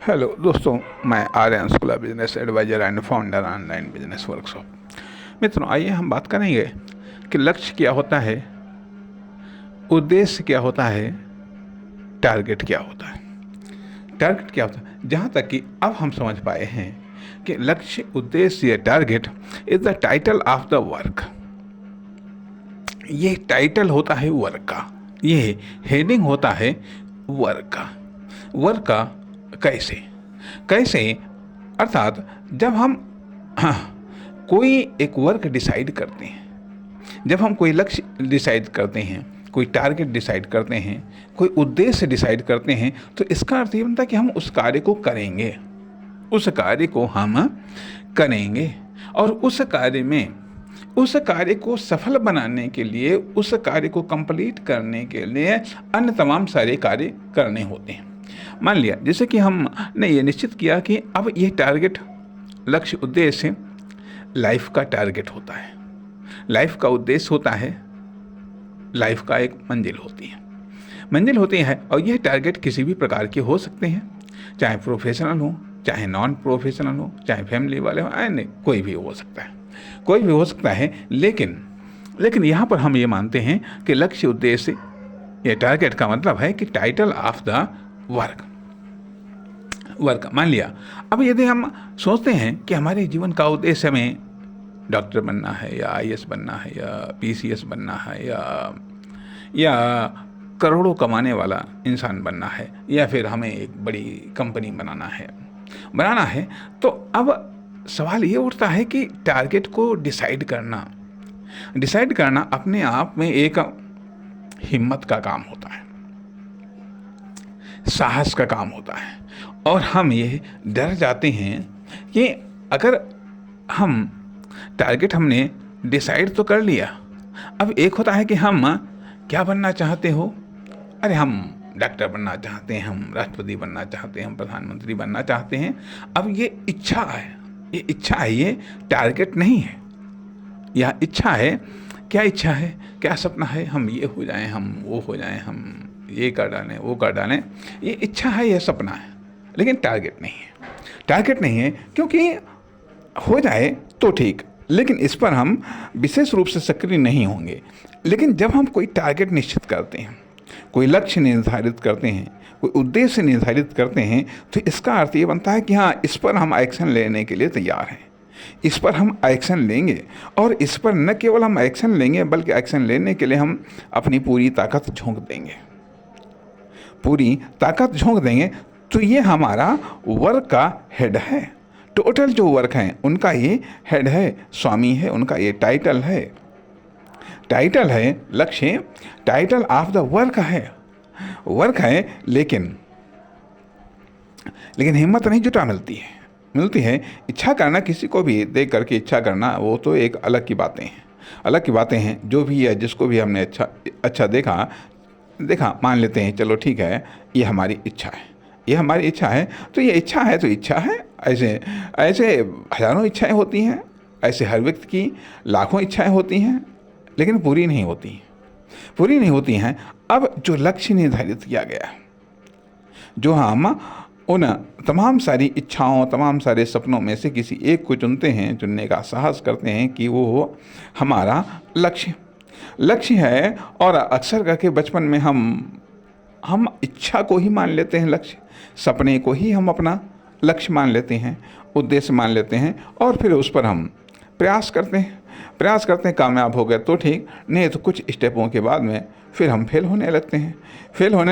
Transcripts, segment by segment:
Hello दोस्तों, मैं Aryan Shukla, business adviser and founder online business workshop. मित्रों, आइए हम बात करेंगे कि लक्ष्य क्या होता है, उद्देश्य क्या होता है, टारगेट क्या होता है। टारगेट क्या होता है, जहाँ तक कि अब हम समझ पाए हैं कि लक्ष्य, उद्देश्य या target is the title of the work. ये टाइटल होता है वर्क का, ये हेडिंग होता है वर्क का। वर्क का कैसे कैसे अर्थात जब हम कोई एक वर्क डिसाइड करते हैं, जब हम कोई लक्ष्य डिसाइड करते हैं, कोई टारगेट डिसाइड करते हैं, कोई उद्देश्य डिसाइड करते हैं, तो इसका अर्थ ये बनता है कि हम उस कार्य को करेंगे, उस कार्य को हम करेंगे। और उस कार्य में, उस कार्य को सफल बनाने के लिए, उस कार्य को कंप्लीट करने के लिए अन्य तमाम सारे कार्य करने होते हैं। मान लिया जैसे कि हमने ये निश्चित किया कि अब ये टारगेट, लक्ष्य, उद्देश्य लाइफ का टारगेट होता है, लाइफ का उद्देश्य होता है, लाइफ का एक मंजिल होती है। और यह टारगेट किसी भी प्रकार के हो सकते हैं, चाहे प्रोफेशनल हो, चाहे नॉन प्रोफेशनल हो, चाहे फैमिली वाले हो, नहीं, कोई भी हो सकता है, कोई भी हो सकता है। लेकिन यहाँ पर हम ये मानते हैं कि लक्ष्य, उद्देश्य या टारगेट का मतलब है कि टाइटल ऑफ द वर्क। मान लिया, अब यदि हम सोचते हैं कि हमारे जीवन का उद्देश्य हमें डॉक्टर बनना है, या आईएएस बनना है, या पीसीएस बनना है, या करोड़ों कमाने वाला इंसान बनना है, या फिर हमें एक बड़ी कंपनी बनाना है, तो अब सवाल ये उठता है कि टारगेट को डिसाइड करना अपने आप में एक हिम्मत का काम होता है, साहस का काम होता है। और हम ये डर जाते हैं कि अगर हम टारगेट हमने डिसाइड तो कर लिया, अब एक होता है कि हम क्या बनना चाहते हो, अरे हम डॉक्टर बनना चाहते हैं, हम राष्ट्रपति बनना चाहते हैं, हम प्रधानमंत्री बनना चाहते हैं। अब ये इच्छा है, ये टारगेट नहीं है। यह इच्छा है। क्या इच्छा है, क्या सपना है, हम ये हो जाएं, हम वो हो जाएं, हम ये कर डालें, वो कर डालें। ये इच्छा है, यह सपना है, लेकिन टारगेट नहीं है। क्योंकि हो जाए तो ठीक, लेकिन इस पर हम विशेष रूप से सक्रिय नहीं होंगे। लेकिन जब हम कोई टारगेट निश्चित करते हैं, कोई लक्ष्य निर्धारित करते हैं, कोई उद्देश्य निर्धारित करते हैं, तो इसका अर्थ ये बनता है कि हाँ, इस पर हम एक्शन लेने के लिए तैयार हैं, इस पर हम एक्शन लेंगे। और इस पर न केवल हम एक्शन लेंगे, बल्कि एक्शन लेने के लिए हम अपनी पूरी ताकत झोंक देंगे। तो ये हमारा वर्क का हेड है। टोटल जो वर्क हैं उनका ये हेड है, स्वामी है, उनका ये टाइटल है। लक्ष्य टाइटल ऑफ द वर्क है। लेकिन हिम्मत नहीं जुटा मिलती है। इच्छा करना, किसी को भी देख करके इच्छा करना, वो तो एक अलग की बातें हैं। जो भी है, जिसको भी हमने अच्छा देखा, मान लेते हैं, चलो ठीक है, ये हमारी इच्छा है, तो ये इच्छा है। ऐसे हजारों इच्छाएं होती हैं, ऐसे हर व्यक्ति की लाखों इच्छाएं होती हैं, लेकिन पूरी नहीं होती हैं। अब जो लक्ष्य निर्धारित किया गया, जो हम उन तमाम सारी इच्छाओं, तमाम सारे सपनों में से किसी एक को चुनने का साहस करते हैं कि वो हमारा लक्ष्य है। और अक्सर करके बचपन में हम इच्छा को ही मान लेते हैं लक्ष्य, सपने को ही हम अपना लक्ष्य मान लेते हैं, उद्देश्य मान लेते हैं, और फिर उस पर हम प्रयास करते हैं। कामयाब हो गए तो ठीक, नहीं तो कुछ स्टेपों के बाद में फिर हम फेल होने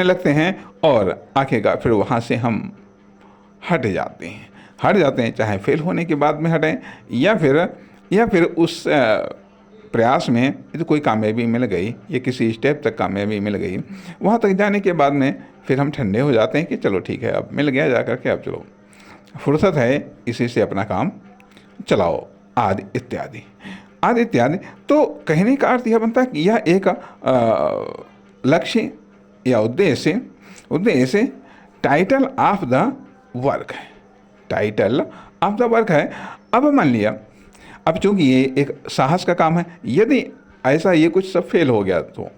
लगते हैं और आखिरकार फिर वहाँ से हम हट जाते हैं। चाहे फेल होने के बाद में हटें, या फिर उस प्रयास में तो कोई कामयाबी मिल गई, या किसी स्टेप तक कामयाबी मिल गई, वहाँ तक जाने के बाद में फिर हम ठंडे हो जाते हैं कि चलो ठीक है, अब मिल गया, जा करके अब चलो फुर्सत है, इसी से अपना काम चलाओ, आदि इत्यादि। तो कहने का अर्थ यह बनता है कि यह एक लक्ष्य या उद्देश्य टाइटल ऑफ द वर्क है। अब मान लिया, अब चूंकि ये एक साहस का काम है, यदि ऐसा ये कुछ सब फेल हो गया तो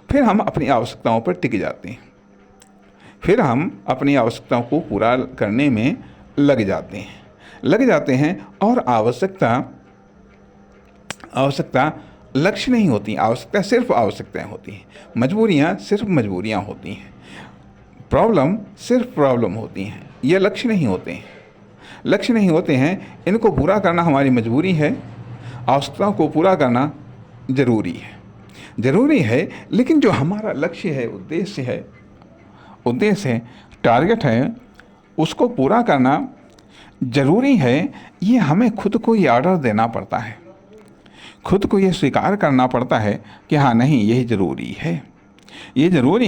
फिर हम अपनी आवश्यकताओं पर टिक जाते हैं। फिर हम अपनी आवश्यकताओं को पूरा करने में लग जाते हैं और आवश्यकता लक्ष्य नहीं होती, आवश्यकता सिर्फ आवश्यकताएं होती हैं, मजबूरियां सिर्फ मजबूरियां होती हैं, प्रॉब्लम सिर्फ प्रॉब्लम होती हैं। ये लक्ष्य नहीं होते हैं। इनको पूरा करना हमारी मजबूरी है, आवश्यकताओं को पूरा करना ज़रूरी है। लेकिन जो हमारा लक्ष्य है, उद्देश्य है, टारगेट है, उसको पूरा करना ज़रूरी है। ये हमें खुद को ये ऑर्डर देना पड़ता है, खुद को ये स्वीकार करना पड़ता है कि हाँ नहीं, ये ज़रूरी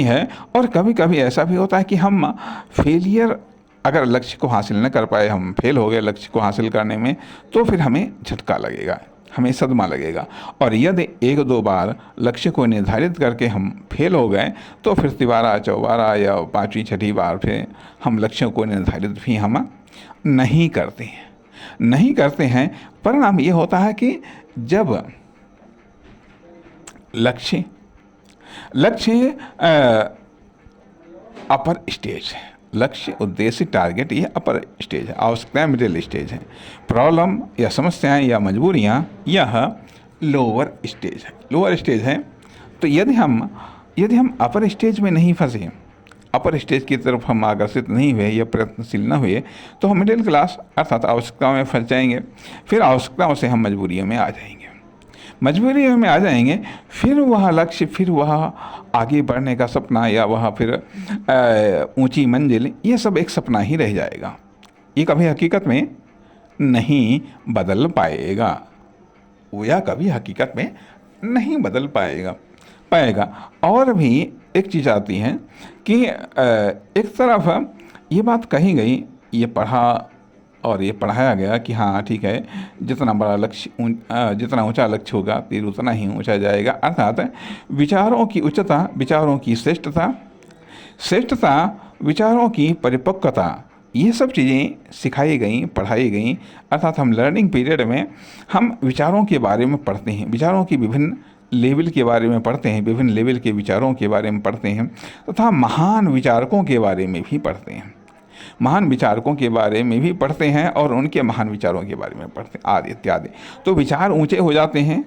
है। और कभी कभी ऐसा भी होता है कि हम फेलियर, अगर लक्ष्य को हासिल न कर पाए, हम फेल हो गए लक्ष्य को हासिल करने में, तो फिर हमें झटका लगेगा, हमें सदमा लगेगा। और यदि 1-2 बार लक्ष्य को निर्धारित करके हम फेल हो गए, तो फिर 3बारा या 5वीं-6ठी बार फिर हम लक्ष्यों को निर्धारित भी हम नहीं करते हैं। परिणाम ये होता है कि जब लक्ष्य अपर स्टेज है, लक्ष्य, उद्देश्य, टारगेट, ये अपर स्टेज है, आवश्यकताएं मिडिल स्टेज है, प्रॉब्लम या समस्याएं या मजबूरियां यह लोअर स्टेज है। तो यदि हम अपर स्टेज में नहीं फंसे, अपर स्टेज की तरफ हम आकर्षित नहीं हुए या प्रयत्नशील न हुए, तो हम मिडिल क्लास अर्थात आवश्यकताओं में फंस जाएंगे। फिर आवश्यकताओं से हम मजबूरियों में आ जाएंगे। फिर वह लक्ष्य, फिर वह आगे बढ़ने का सपना, या वह फिर ऊंची मंजिल, ये सब एक सपना ही रह जाएगा। ये कभी हकीकत में नहीं बदल पाएगा। और भी एक चीज़ आती है कि एक तरफ ये बात कही गई, ये पढ़ा और ये पढ़ाया गया कि हाँ ठीक है, जितना बड़ा लक्ष्य, जितना ऊंचा लक्ष्य होगा तीर उतना ही ऊंचा जाएगा। अर्थात विचारों की उच्चता, विचारों की श्रेष्ठता, विचारों की परिपक्वता, ये सब चीज़ें सिखाई गई, पढ़ाई गई। अर्थात हम लर्निंग पीरियड में हम विचारों के बारे में पढ़ते हैं, विचारों की विभिन्न लेवल के बारे में पढ़ते हैं, विभिन्न लेवल के विचारों के बारे में पढ़ते हैं, तथा महान विचारकों के बारे में भी पढ़ते हैं, और उनके महान विचारों के बारे में पढ़ते हैं, आदि इत्यादि। तो विचार ऊंचे हो जाते हैं,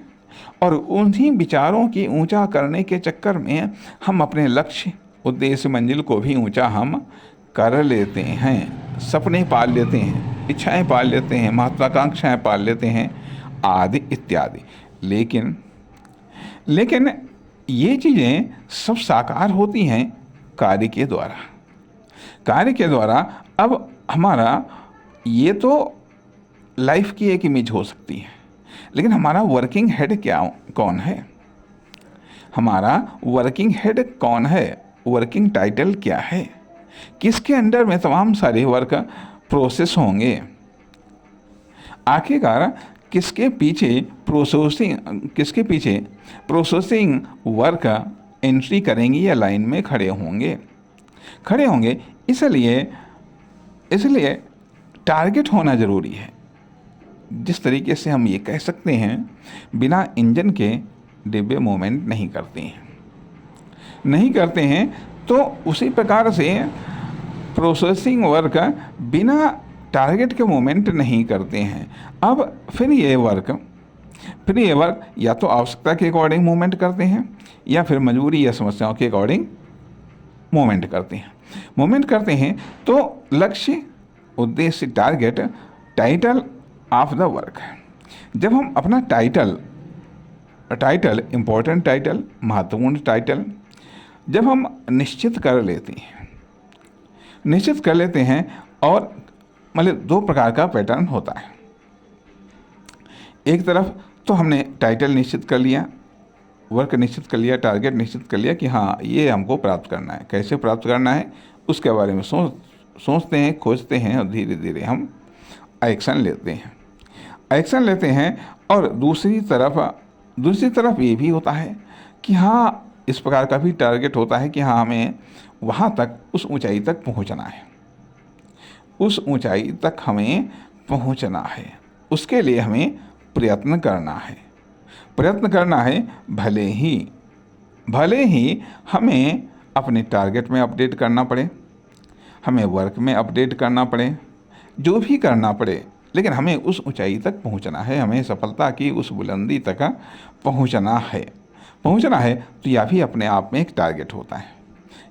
और उन्हीं विचारों की ऊंचा करने के चक्कर में हम अपने लक्ष्य, उद्देश्य, मंजिल को भी ऊंचा हम कर लेते हैं, सपने पाल लेते हैं, इच्छाएं पाल लेते हैं, महत्वाकांक्षाएं पाल लेते हैं, आदि इत्यादि। लेकिन ये चीज़ें सब साकार होती हैं कार्य के द्वारा। अब हमारा ये तो लाइफ की एक इमेज हो सकती है, लेकिन हमारा वर्किंग हेड कौन है, वर्किंग टाइटल क्या है, किसके अंडर में तमाम सारे वर्क प्रोसेस होंगे, आखिरकार किसके पीछे प्रोसेसिंग वर्क एंट्री करेंगे या लाइन में खड़े होंगे। इसलिए टारगेट होना ज़रूरी है। जिस तरीके से हम ये कह सकते हैं, बिना इंजन के डिब्बे मूवमेंट नहीं करते हैं, तो उसी प्रकार से प्रोसेसिंग वर्क बिना टारगेट के मूवमेंट नहीं करते हैं। अब फिर ये वर्क या तो आवश्यकता के अकॉर्डिंग मूवमेंट करते हैं, या फिर मजबूरी या समस्याओं के अकॉर्डिंग मूवमेंट करते हैं। तो लक्ष्य, उद्देश्य, टाइटल ऑफ द वर्क। जब हम अपना टाइटल, इम्पोर्टेंट टाइटल, महत्वपूर्ण टाइटल जब हम निश्चित कर लेते हैं, और मतलब 2 प्रकार का पैटर्न होता है। एक तरफ तो हमने टाइटल निश्चित कर लिया, वर्क निश्चित कर लिया, टारगेट निश्चित कर लिया कि हाँ ये हमको प्राप्त करना है, कैसे प्राप्त करना है उसके बारे में सोचते हैं, खोजते हैं, और धीरे धीरे हम एक्शन लेते हैं। और दूसरी तरफ ये भी होता है कि हाँ, इस प्रकार का भी टारगेट होता है कि हाँ हमें वहाँ तक, उस ऊंचाई तक पहुँचना है, उसके लिए हमें प्रयत्न करना है। भले ही हमें अपने टारगेट में अपडेट करना पड़े, हमें वर्क में अपडेट करना पड़े, जो भी करना पड़े, लेकिन हमें उस ऊंचाई तक पहुंचना है, हमें सफलता की उस बुलंदी तक पहुंचना है। तो यह भी अपने आप में एक टारगेट होता है,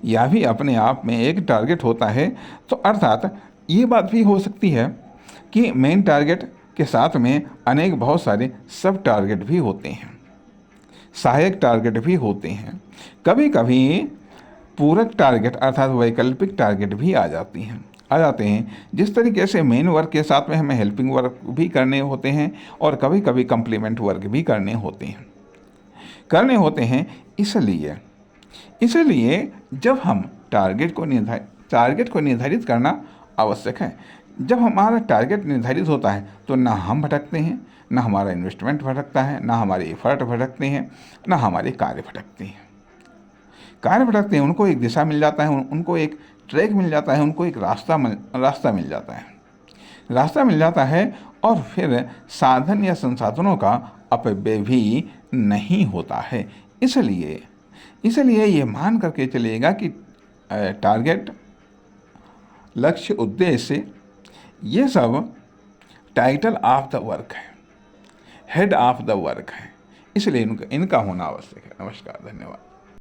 यह भी अपने आप में एक टारगेट होता है। तो अर्थात ये बात भी हो सकती है कि मेन टारगेट के साथ में अनेक बहुत सारे सब टारगेट भी होते हैं, सहायक टारगेट भी होते हैं। कभी कभी पूरक टारगेट अर्थात वैकल्पिक टारगेट भी आ जाते हैं। जिस तरीके से मेन वर्क के साथ में हमें हेल्पिंग वर्क भी करने होते हैं और कभी कभी कंप्लीमेंट वर्क भी करने होते हैं। इसलिए जब हम टारगेट को निर्धारित करना आवश्यक है। जब हमारा टारगेट निर्धारित होता है तो ना हम भटकते हैं, ना हमारा इन्वेस्टमेंट भटकता है, ना हमारे एफर्ट भटकते हैं, ना हमारे कार्य भटकते हैं। उनको एक दिशा मिल जाता है, उनको एक ट्रैक मिल जाता है, उनको एक रास्ता मिल जाता है और फिर साधन या संसाधनों का अपव्यय भी नहीं होता है। इसलिए ये मान करके चलिएगा कि टारगेट, लक्ष्य, उद्देश्य, ये सब टाइटल ऑफ द वर्क है, हेड ऑफ द वर्क है। इसलिए इनका होना आवश्यक है। नमस्कार, धन्यवाद।